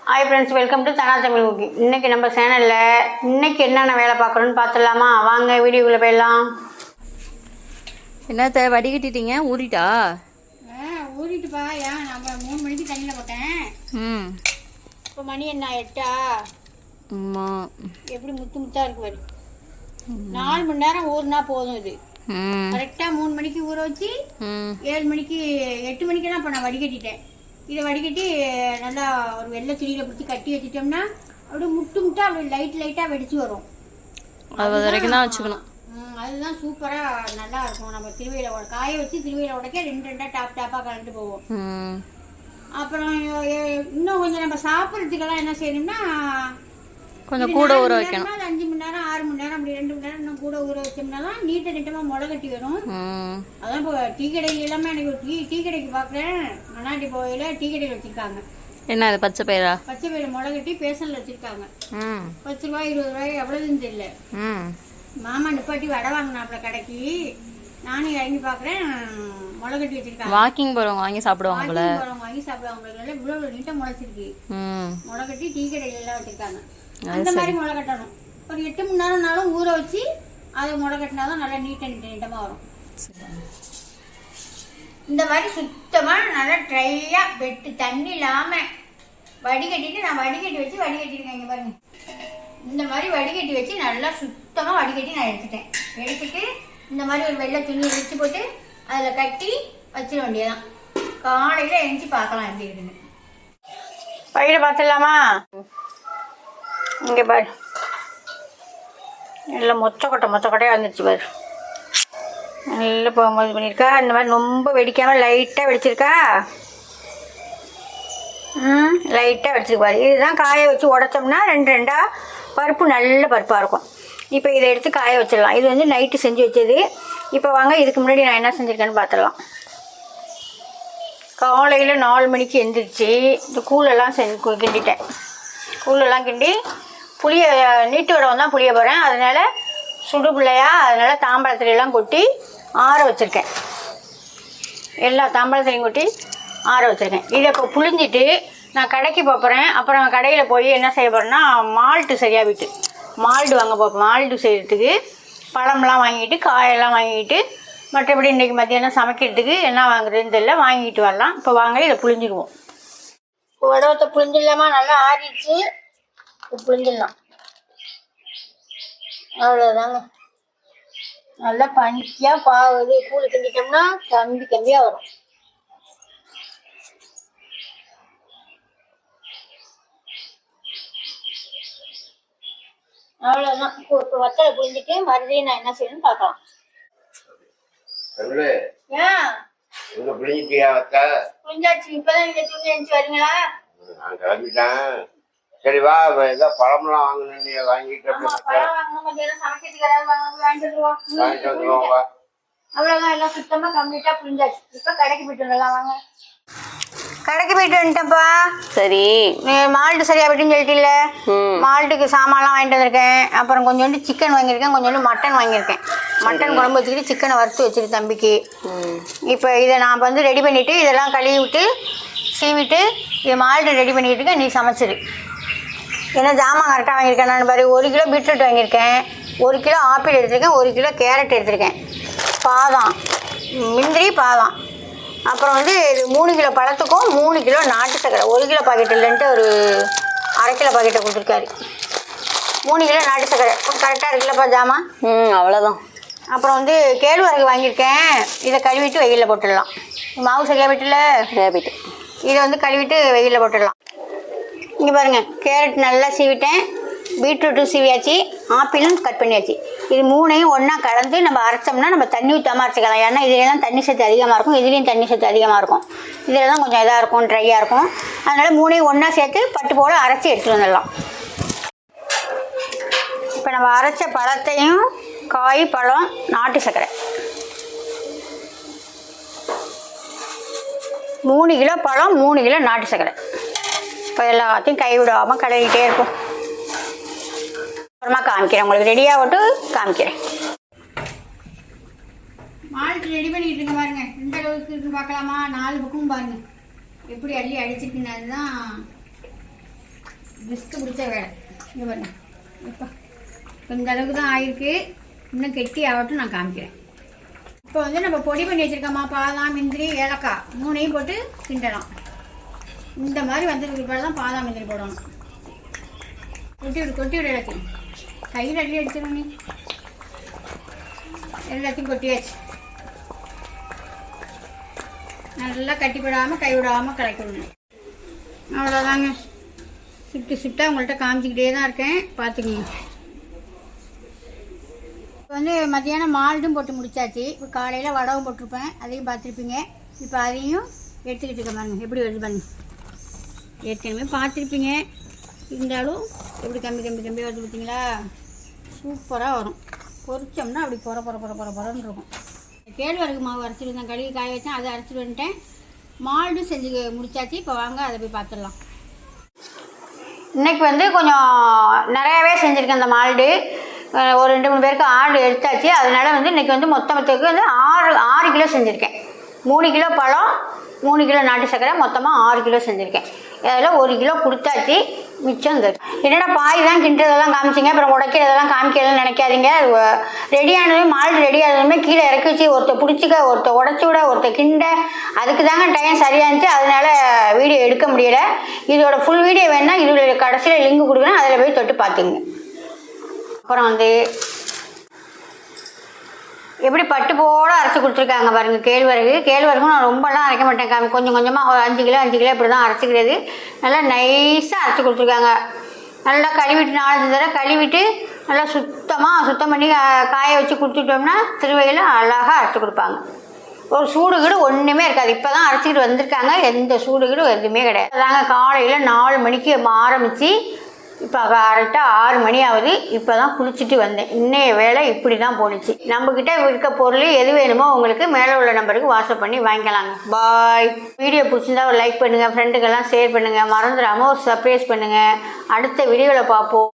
Hi friends, welcome to Dhana Tamil cooking. இன்றைக்கி நம்ம சேனலில் இன்றைக்கி என்னென்ன வேலை பார்க்குறோன்னு பார்த்துடலாமா? வாங்க வீடியோக்குள்ளே போயிடலாம். என்னத்த வடிகட்டிட்டீங்க? ஊறிட்டா? ஊறிட்டுப்பா. ஏன் நம்ம 3 மணிக்கு தண்ணியில் போட்டேன். இப்போ மணி என்ன 8ஆ? ஆமாம். எப்படி முத்து முத்தாக இருக்கு பாரு. 4 மணி நேரம் ஊறினா போதும். இது கரெக்டாக 3 மணிக்கு ஊற வச்சு 7 மணிக்கு 8 மணிக்கெல்லாம் இப்போ நான் வடிகட்டிட்டேன். இதை வடிகட்டி நல்லா ஒரு வெள்ளை துணியில் பிடிச்சி கட்டி வச்சுட்டோம்னா அப்படியே முட்டா அப்படியே லைட்டாக வெடிச்சு வரும். அது வரைக்கும் தான் வச்சுக்கணும். அதுதான் சூப்பராக நல்லா இருக்கும். நம்ம திருவையில் காய வச்சு திருவையில் உடைக்க 2 டாப்பாக கலந்து போவோம். அப்புறம் இன்னும் கொஞ்சம் நம்ம சாப்பிட்றதுக்கெல்லாம் என்ன செய்யணும்னா கொஞ்சம் கூட ஊற வைக்கணும். 5 மணி நேரம் 6 மணி நேரம் அப்படி 2 மணி நேரம் இன்னும் கூட ஊற வச்சோம்னா தான் நீட்டமாக முளை கட்டி வரும். அதான் இப்போ டீ கடையில் எல்லாமே எனக்கு டீ கடைக்கு பார்க்குறேன். மண்ணாட்டி போயில டீ கடையில் வச்சுருக்காங்க. என்ன அது பச்சை பயிரா? பச்சை பயிரை முளை கட்டி பேசனில் வச்சுருக்காங்க. 10 ரூபாய் 20 ரூபாய் எவ்வளோதுன்னு தெரியல. மாமா நிப்பாட்டி வடை வாங்கினாப்புல கடைக்கு. நானும் இறங்கி பார்க்குறேன், முளை கட்டி வச்சிருக்காங்க. வாக்கிங் போகிறவங்க வாங்கி சாப்பிடுவாங்க போல. வாங்கி சாப்பிடுவாங்க. இவ்வளோ நீட்டாக முளைச்சிருக்கு. முளை கட்டி டீ கடையில எல்லாம் வச்சுருக்காங்க. அந்த மாதிரி முளை கட்டணும். ஒரு 8 மணி நேரம்னாலும் ஊற வச்சு அதை முளை கட்டினாதான் நல்லா நீட்டமாக வரும். இந்த மாதிரி சுத்தமாக நல்லா ட்ரையாக வெட்டு தண்ணி இல்லாமல் வடிகட்டிட்டு நான் வடிகட்டி வச்சு வடிகட்டிருக்கேன். இங்கே பாருங்க, இந்த மாதிரி வடிகட்டி வச்சு நல்லா சுத்தமாக வடிகட்டி நான் எடுத்துட்டு இந்த மாதிரி ஒரு வெள்ளை துணியை வச்சு போட்டு அதில் கட்டி வச்சிட வேண்டியதான். காலையில் எழுந்துச்சி பார்க்கலாம் எப்படி இருக்குன்னு. பயிரை பார்த்துடலாமா? இங்கே பாரு, நல்லா மொச்சக்கொட்டையாக வந்துடுச்சு பாரு. நல்லா போகும்போது பண்ணியிருக்கா. இந்த மாதிரி ரொம்ப வெடிக்காமல் லைட்டாக வெடிச்சிருக்கா. லைட்டாக வெடிச்சிருக்கு பாரு. இதுதான் காய வச்சு உடச்சோம்னா 2 பருப்பு நல்ல பருப்பாக இருக்கும். இப்போ இதை எடுத்து காய வச்சிடலாம். இது வந்து நைட்டு செஞ்சு வச்சது. இப்போ வாங்க இதுக்கு முன்னாடி நான் என்ன செஞ்சுருக்கேன்னு பார்த்துடலாம். காலையில் 4 மணிக்கு எழுந்திரிச்சு இந்த கூழெல்லாம் கிண்டிட்டேன். கூழெல்லாம் கிண்டி புளியை நீட்டு வடை தான் புளிய போகிறேன். அதனால் சுடு பிள்ளையா, அதனால் தாம்பழத்துலையெல்லாம் கொட்டி ஆற வச்சுருக்கேன். எல்லா தாம்பழத்துலையும் கொட்டி ஆற வச்சுருக்கேன். இதை இப்போ புளிஞ்சிட்டு நான் கடைக்கு போகிறேன். அப்புறம் கடையில் போய் என்ன செய்ய போகிறேன்னா மால்ட்டு சரியாக விட்டு மால்டு வாங்க போகிறேன். மால்டு செய்கிறதுக்கு பழம்லாம் வாங்கிட்டு காயெல்லாம் வாங்கிட்டு மற்றபடி இன்றைக்கி மத்தியானம் சமைக்கிறதுக்கு என்ன வாங்குறதுன்னு தெரியல, வாங்கிட்டு வரலாம். இப்போ வாங்க இதை புளிஞ்சிடுவோம். உடவத்தை புளிஞ்சிடலாமா? நல்லா ஆறிடுச்சு. புளிஞ்சிடலாம். அவ்வளோதாங்க. நல்லா பனியாக பாவுது. கூழ் கிண்டிட்டோம்னா கம்பியாக வரும். அவ்வளோதான். இப்போ வத்தலை புளிஞ்சிட்டு மறுபடியும் நான் என்ன செய்யணும்னு பார்க்கலாம். புளிஞ்சாச்சு. இப்போதான் நீங்க தூங்கி எழுந்துச்சு வரீங்களா? நான் கிளம்பிட்டேன். சரி வா, ஏதோ பழம்லாம் வாங்கணும். வாங்கிட்டு பழம் வாங்கணும். மத்தியானம் சமைக்கிறதுக்கு ஏதாவது வாங்கிட்டு வந்துருவோம். அவ்வளோதான். எல்லாம் சுத்தமாக கம்ப்ளீட்டாக புளிஞ்சாச்சு. இப்போ கடைக்கு போயிட்டு வந்துடலாம். வாங்க. கடைக்கு போயிட்டு வந்துட்டேன்ப்பா. சரி, மால்ட்டு சரியா போயிட்டுன்னு சொல்லிட்டு மால்ட்டுக்கு சாமான்லாம் வாங்கிட்டு வந்திருக்கேன். அப்புறம் கொஞ்சோண்டு சிக்கன் வாங்கியிருக்கேன், கொஞ்சோண்டு மட்டன் வாங்கியிருக்கேன். மட்டன் குழம்பு வச்சுக்கிட்டு சிக்கனை வறுத்து வச்சுட்டு தம்பிக்கு. இப்போ இதை நான் வந்து ரெடி பண்ணிவிட்டு இதெல்லாம் கழுவி விட்டு சீவிட்டு இதை மால்ட்டு ரெடி பண்ணிக்கிட்டு இருக்கேன். நீ சமைச்சிரு. ஏன்னா ஜாமான் கரெக்டாக வாங்கியிருக்கேன். நான் பாரு 1 கிலோ பீட்ரூட் வாங்கியிருக்கேன், 1 கிலோ ஆப்பிள் எடுத்திருக்கேன், 1 கிலோ கேரட் எடுத்திருக்கேன், பாதாம், முந்திரி, பாதாம். அப்புறம் வந்து இது 3 கிலோ பழத்துக்கும் 3 கிலோ நாட்டு சக்கரை. 1 கிலோ பாக்கெட் இல்லைன்ட்டு ஒரு அரை கிலோ பாக்கெட்டை கொடுத்துருக்காரு. 3 கிலோ நாட்டு சக்கரை கரெக்டாக இருக்குல்லப்பா ஜாமான்? அவ்வளோதான். அப்புறம் வந்து கேழ்வரகு வாங்கியிருக்கேன். இதை கழுவிட்டு வெயிலில் போட்டுடலாம். மாவு சரியாக போயிட்டுல போயிட்டு இதை வந்து கழுவிட்டு வெயிலில் போட்டுடலாம். இங்கே பாருங்கள், கேரட் நல்லா சீவிட்டேன், பீட்ரூட்டும் சீவியாச்சு, ஆப்பிளும் கட் பண்ணியாச்சு. இது 3ஐயும் ஒன்றா கலந்து நம்ம அரைச்சோம்னா நம்ம தண்ணி ஊற்றாமல் அரைச்சிக்கலாம். ஏன்னா இதிலலாம் தண்ணி சத்து அதிகமாக இருக்கும், இதுலேயும் தண்ணி சத்து அதிகமாக இருக்கும். இதில் தான் கொஞ்சம் இதாக இருக்கும், ட்ரையாக இருக்கும். அதனால் 3ஐயும் ஒன்றா சேர்த்து பட்டு போல அரைச்சி எடுத்துகிட்டு வந்துடலாம். இப்போ நம்ம அரைச்ச பழத்தையும் காய், பழம், நாட்டு சர்க்கரை 3 கிலோ பழம், 3 கிலோ நாட்டு சர்க்கரை. இப்போ எல்லாத்தையும் கைவிடாமல் கலரிக்கிட்டே இருக்கும். அப்புறமா காமிக்கிறேன், உங்களுக்கு ரெடியாகட்டும் காமிக்கிறேன். மால்ட் ரெடி பண்ணிட்டு இருக்க பாருங்க. இந்த அளவுக்கு இருக்கு பார்க்கலாமா? 4 பக்கமும் பாருங்க எப்படி அள்ளி அடிச்சிருக்குன்னு. அதுதான் ரிஸ்க்கு பிடிச்ச வேலை. இங்கே பாருங்க, இப்போ இந்த அளவுக்கு தான் ஆயிருக்கு. இன்னும் கெட்டி ஆகட்டும், நான் காமிக்கிறேன். இப்போ வந்து நம்ம பொடி பண்ணி வச்சுருக்கோம்மா, பாதாம் முந்திரி ஏலக்காய் 3ஐயும் போட்டு கிண்டலாம். இந்த மாதிரி வந்ததுக்கு பிறகு தான் பாதாம் முந்திரி போடணும். கொட்டி விடு எல்லாத்தையும். கையில் அள்ளி அடிச்சிடும் நீ. எல்லாத்தையும் கொட்டியாச்சு. நல்லா கட்டிப்படாமல் கை விடாமல் கலக்கிடணும். அவ்வளோதாங்க. ஷிஃப்ட்டாக உங்கள்கிட்ட காமிச்சிக்கிட்டே தான் இருக்கேன், பார்த்துக்குங்க. இப்போ வந்து மத்தியானம் மால்ட்டும் போட்டு முடிச்சாச்சு. இப்போ காலையில் வடவும் போட்டிருப்பேன், அதையும் பார்த்துருப்பீங்க. இப்போ அதையும் எடுத்துக்கிட்டு இருக்க பாருங்க, எப்படி வருது பாருங்க. ஏற்கனவே பார்த்துருப்பீங்க. இருந்தாலும் எப்படி கம்பி வருது பார்த்தீங்களா? சூப்பராக வரும். பொரிச்சோம்னா அப்படி பொறன்னு இருக்கும். கேழ்வரகு மாவு அரைச்சிட்டு கழுவி காய வச்சேன், அதை அரைச்சிட்டு வந்துட்டேன். மால்டும் செஞ்சு முடிச்சாச்சு. இப்போ வாங்க அதை போய் பார்த்துடலாம். இன்றைக்கி வந்து கொஞ்சம் நிறையாவே செஞ்சுருக்கேன். அந்த மால்டு ஒரு 2-3 பேருக்கு ஆர்டர் எடுத்தாச்சு. அதனால் வந்து இன்றைக்கி வந்து மொத்தத்துக்கு வந்து 6 கிலோ செஞ்சுருக்கேன். 3 கிலோ பழம், 3 கிலோ நாட்டு சர்க்கரை, மொத்தமாக 6 கிலோ செஞ்சுருக்கேன். அதில் 1 கிலோ கொடுத்தாச்சு, மிச்சம் இந்த என்னடா பாய் தான் கிண்டுறதெல்லாம் காமிச்சிங்க, அப்புறம் உடைக்கிறதெல்லாம் காமிக்கிறதெல்லாம் நினைக்காதீங்க. ரெடி ஆனதுமே மால்ட் ரெடி ஆனதுமே கீழே இறக்கி வச்சு ஒருத்தர் பிடிச்சிக்க, ஒருத்தர் உடச்சி விட, ஒருத்தர் கிண்ட, அதுக்கு தாங்க டைம் சரியாக இருந்துச்சு. அதனால் வீடியோ எடுக்க முடியலை. இதோட ஃபுல் வீடியோ வேணால் இதில் கடைசியில் லிங்க் கொடுக்குறேன், அதில் போய் தொட்டு பார்த்துங்க. அப்புறம் வந்து எப்படி பட்டு போட அரைச்சி கொடுத்துருக்காங்க பாருங்கள். கேழ்வரகும் நான் ரொம்பலாம் அரைக்க மாட்டேன், கொஞ்சம் கொஞ்சமாக ஒரு 5 கிலோ இப்படி தான் அரைச்சிக்கிறது. நல்லா நைஸாக அரைச்சி கொடுத்துருக்காங்க. நல்லா கழுவிட்டு 4-5 தடவை கழுவிட்டு நல்லா சுத்தம் பண்ணி காய வச்சு கொடுத்துட்டோம்னா திருவையில் அழகாக அரைச்சி கொடுப்பாங்க. ஒரு சூடு ஒன்றுமே இருக்காது. இப்போ தான் அரைச்சிக்கிட்டு வந்திருக்காங்க, எந்த சூடு எதுவுமே கிடையாது. அதாங்க காலையில் 4 மணிக்கு ஆரம்பித்து இப்போ கரெக்டாக 6 மணி ஆகுது. இப்போ தான் குளிச்சுட்டு வந்தேன். இன்னைய வேலை இப்படி தான் போணுச்சு. நம்மக்கிட்ட இருக்க பொருள் எது வேணுமோ உங்களுக்கு மேலே உள்ள நம்பருக்கு வாட்ஸ்அப் பண்ணி வாங்கிக்கலாங்க. பாய். வீடியோ பிடிச்சிருந்தா ஒரு லைக் பண்ணுங்கள், ஃப்ரெண்டுக்கெல்லாம் ஷேர் பண்ணுங்கள், மறந்துடாமல் ஒரு சர்ப்ரைஸ் பண்ணுங்கள். அடுத்த வீடியோவில் பார்ப்போம்.